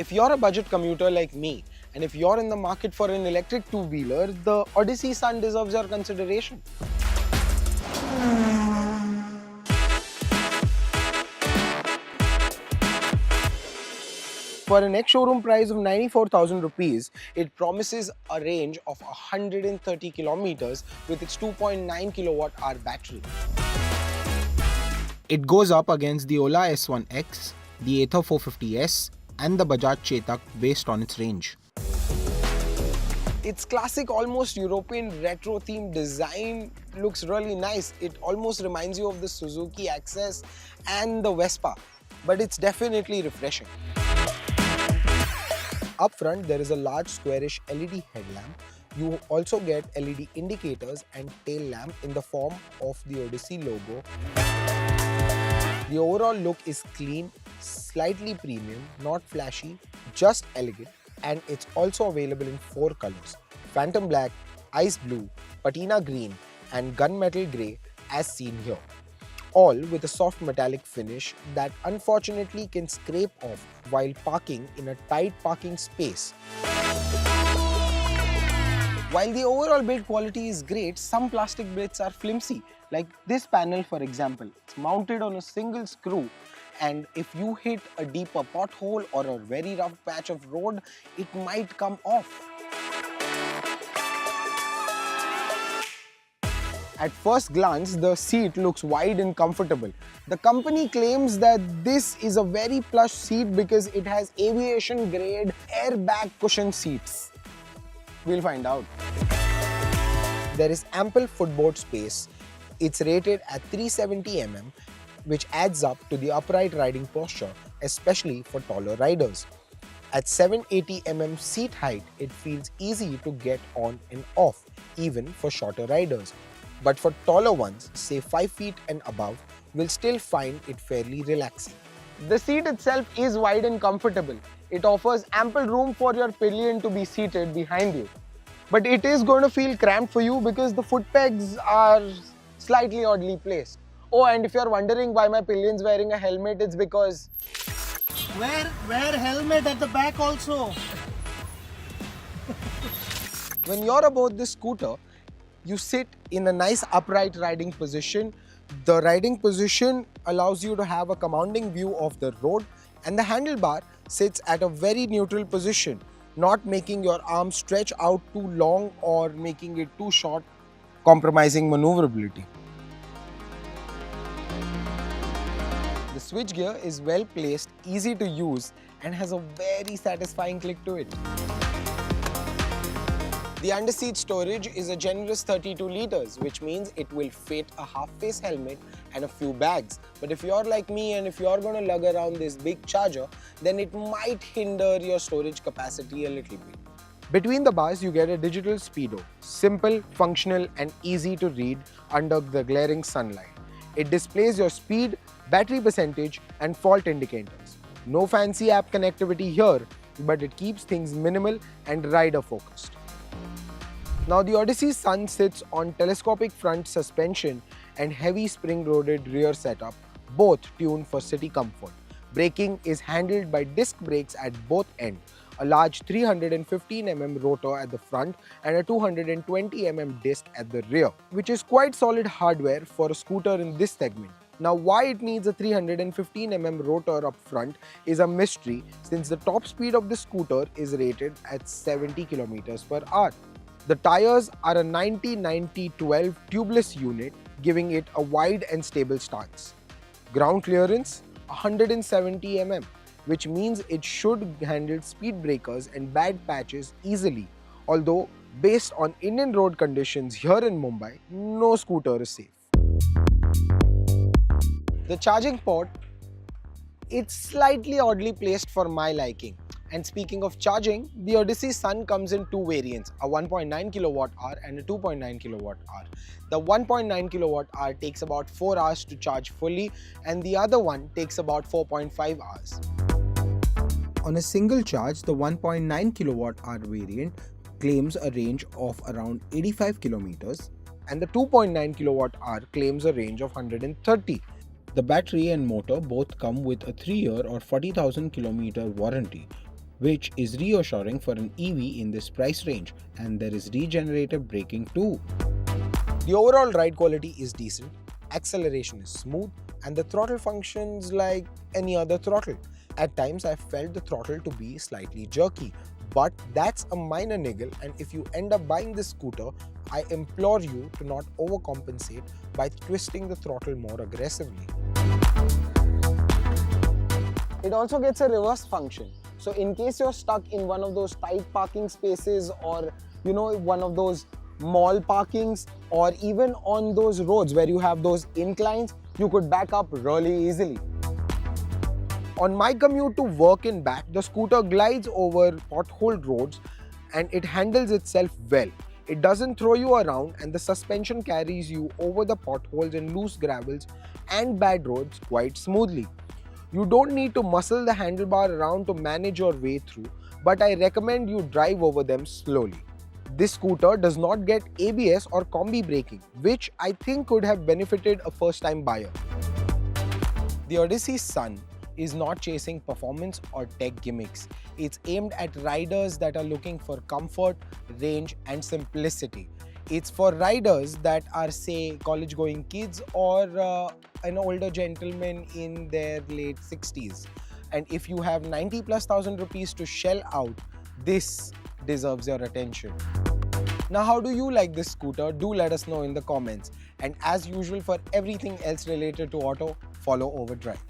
If you're a budget commuter like me, and if you're in the market for an electric two-wheeler, the Odyssey Sun deserves your consideration. For an ex-showroom price of 94,000 rupees, it promises a range of 130 kilometers with its 2.9 kilowatt-hour battery. It goes up against the Ola S1X, the Ather 450S, and the Bajaj Chetak based on its range. Its classic, almost European retro-themed design looks really nice. It almost reminds you of the Suzuki Access and the Vespa, but it's definitely refreshing. Up front, there is a large squarish LED headlamp. You also get LED indicators and tail lamp in the form of the Odyssey logo. The overall look is clean, slightly premium, not flashy, just elegant, and it's also available in 4 colors: Phantom Black, Ice Blue, Patina Green, and Gunmetal Grey as seen here. All with a soft metallic finish that unfortunately can scrape off while parking in a tight parking space. While the overall build quality is great, some plastic bits are flimsy, like this panel for example. It's mounted on a single screw, and if you hit a deeper pothole or a very rough patch of road, it might come off. At first glance, the seat looks wide and comfortable. The company claims that this is a very plush seat because it has aviation-grade airbag cushion seats. We'll find out. There is ample footboard space. It's rated at 370 mm, which adds up to the upright riding posture, especially for taller riders. At 780 mm seat height, it feels easy to get on and off, even for shorter riders. But for taller ones, say 5 feet and above, will still find it fairly relaxing. The seat itself is wide and comfortable. It offers ample room for your pillion to be seated behind you. But it is going to feel cramped for you because the foot pegs are slightly oddly placed. Oh, and if you're wondering why my pillion's wearing a helmet, it's because... Wear helmet at the back also. When you're aboard this scooter, you sit in a nice upright riding position. The riding position allows you to have a commanding view of the road, and the handlebar sits at a very neutral position, not making your arm stretch out too long or making it too short, compromising maneuverability. The switchgear is well placed, easy to use, and has a very satisfying click to it. The underseat storage is a generous 32 liters, which means it will fit a half-face helmet and a few bags. But if you're like me and if you're going to lug around this big charger, then it might hinder your storage capacity a little bit. Between the bars, you get a digital speedo, simple, functional, and easy to read under the glaring sunlight. It displays your speed, battery percentage, and fault indicators. No fancy app connectivity here, but it keeps things minimal and rider focused. Now the Odyssey Sun sits on telescopic front suspension and heavy spring-loaded rear setup, both tuned for city comfort. Braking is handled by disc brakes at both ends, a large 315 mm rotor at the front and a 220 mm disc at the rear, which is quite solid hardware for a scooter in this segment. Now why it needs a 315 mm rotor up front is a mystery, since the top speed of the scooter is rated at 70 km/h. The tires are a 90-90-12 tubeless unit, giving it a wide and stable stance. Ground clearance 170 mm, which means it should handle speed breakers and bad patches easily. Although, based on Indian road conditions here in Mumbai, no scooter is safe. The charging port, it's slightly oddly placed for my liking. And speaking of charging, the Odyssey Sun comes in 2 variants, a 1.9 kWh and a 2.9 kWh. The 1.9 kWh takes about 4 hours to charge fully, and the other one takes about 4.5 hours. On a single charge, the 1.9 kWh variant claims a range of around 85 km, and the 2.9 kWh claims a range of 130. The battery and motor both come with a 3-year or 40,000 km warranty. which is reassuring for an EV in this price range, and there is regenerative braking too. The overall ride quality is decent, acceleration is smooth, and the throttle functions like any other throttle. At times I felt the throttle to be slightly jerky, but that's a minor niggle, and if you end up buying this scooter, I implore you to not overcompensate by twisting the throttle more aggressively. It also gets a reverse function. So in case you're stuck in one of those tight parking spaces, or one of those mall parkings, or even on those roads where you have those inclines, you could back up really easily. On my commute to work and back, the scooter glides over potholed roads and it handles itself well. It doesn't throw you around, and the suspension carries you over the potholes and loose gravels and bad roads quite smoothly. You don't need to muscle the handlebar around to manage your way through, but I recommend you drive over them slowly. This scooter does not get ABS or combi braking, which I think could have benefited a first-time buyer. The Odyssey SUN is not chasing performance or tech gimmicks. It's aimed at riders that are looking for comfort, range, and simplicity. It's for riders that are, say, college-going kids or an older gentleman in their late 60s. And if you have 90,000+ rupees to shell out, this deserves your attention. Now, how do you like this scooter? Do let us know in the comments. And as usual, for everything else related to auto, follow Overdrive.